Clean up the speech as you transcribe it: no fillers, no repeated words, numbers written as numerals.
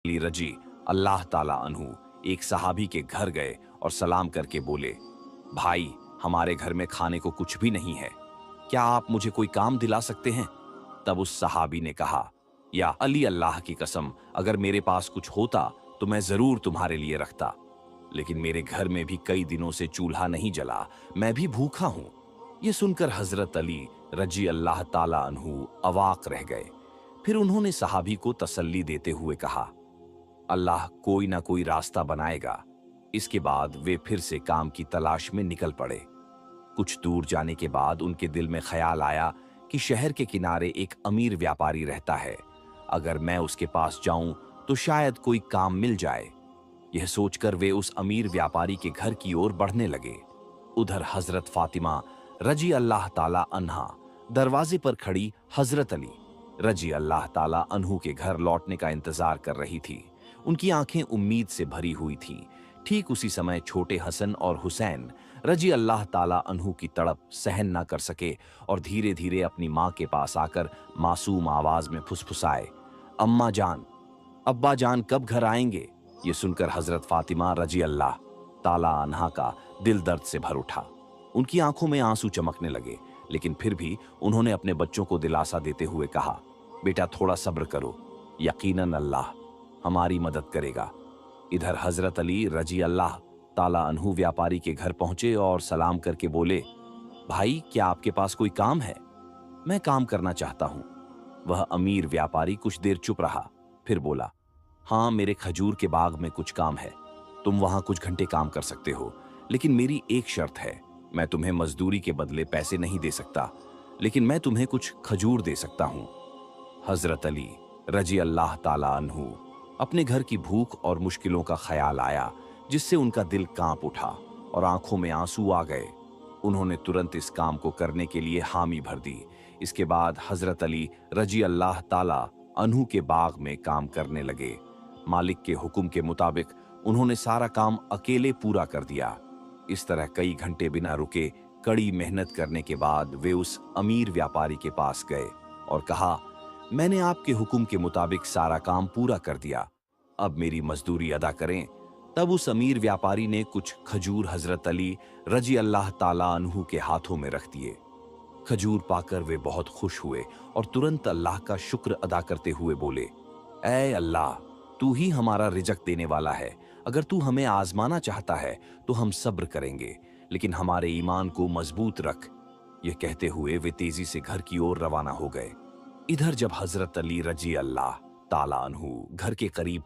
अली रजी अल्लाह ताला अन्हु एक सहाबी के घर गए और सलाम करके बोले, भाई हमारे घर में खाने को कुछ भी नहीं है, क्या आप मुझे कोई काम दिला सकते हैं? तब उस सहाबी ने कहा, या अली अल्लाह की कसम, अगर मेरे पास कुछ होता तो मैं जरूर तुम्हारे लिए रखता, लेकिन मेरे घर में भी कई दिनों से चूल्हा नहीं जला, मैं भी भूखा हूं। यह सुनकर हजरत अली रजी अल्लाह ताला अन्हु अवाक रह गए। फिर उन्होंने सहाबी को तसल्ली देते हुए कहा, अल्लाह कोई ना कोई रास्ता बनाएगा। इसके बाद वे फिर से काम की तलाश में निकल पड़े। कुछ दूर जाने के बाद उनके दिल में ख्याल आया कि शहर के किनारे एक अमीर व्यापारी रहता है, अगर मैं उसके पास जाऊं तो शायद कोई काम मिल जाए। यह सोचकर वे उस अमीर व्यापारी के घर की ओर बढ़ने लगे। उधर हजरत फातिमा रजी अल्लाह ताला अन्हा दरवाजे पर खड़ी हजरत अली रजी अल्लाह ताला अन्हु के घर लौटने का इंतजार कर रही थी। उनकी आंखें उम्मीद से भरी हुई थीं। ठीक उसी समय छोटे हसन और हुसैन रजी अल्लाह ताला अन्हु की तड़प सहन न कर सके और धीरे धीरे अपनी मां के पास आकर मासूम आवाज में फुसफुसाए, अम्मा जान, अब्बा जान कब घर आएंगे? ये सुनकर हजरत फातिमा रजी अल्लाह ताला अन्हा का दिल दर्द से भर उठा। उनकी आंखों में आंसू चमकने लगे, लेकिन फिर भी उन्होंने अपने बच्चों को दिलासा देते हुए कहा, बेटा थोड़ा सब्र करो, यकीनन अल्लाह हमारी मदद करेगा। इधर हजरत अली रजी अल्लाह ताला अन्हु व्यापारी के घर पहुंचे और सलाम करके बोले, भाई क्या आपके पास कोई काम है? मैं काम करना चाहता हूं। वह अमीर व्यापारी कुछ देर चुप रहा, फिर बोला, हाँ मेरे खजूर के बाग में कुछ काम है, तुम वहां कुछ घंटे काम कर सकते हो, लेकिन मेरी एक शर्त है, मैं तुम्हें मजदूरी के बदले पैसे नहीं दे सकता, लेकिन मैं तुम्हें कुछ खजूर दे सकता हूं। हजरत अली रजी अल्लाह ताला अन्हु अपने घर की भूख और मुश्किलों का ख्याल आया, जिससे उनका दिल कांप उठा और आंखों में आंसू आ गए। उन्होंने तुरंत इस काम को करने के लिए हामी भर दी। इसके बाद हजरत अली रजी अल्लाह ताला अन्हु के बाग में काम करने लगे। मालिक के हुक्म के मुताबिक उन्होंने सारा काम अकेले पूरा कर दिया। इस तरह कई घंटे बिना रुके कड़ी मेहनत करने के बाद वे उस अमीर व्यापारी के पास गए और कहा, मैंने आपके हुक्म के मुताबिक सारा काम पूरा कर दिया, अब मेरी मजदूरी अदा करें। तब उस अमीर व्यापारी ने कुछ खजूर हजरत अली रजी अल्लाह ताला अन्हु के हाथों में रख दिए। खजूर पाकर वे बहुत खुश हुए और तुरंत अल्लाह का शुक्र अदा करते हुए बोले, ऐ अल्लाह, तू ही हमारा रिजक देने वाला है, अगर तू हमें आजमाना चाहता है तो हम सब्र करेंगे, लेकिन हमारे ईमान को मजबूत रख। यह कहते हुए वे तेजी से घर की ओर रवाना हो गए। इधर जब हजरत अली रजी अल्लाह ताला अन्हु घर के करीब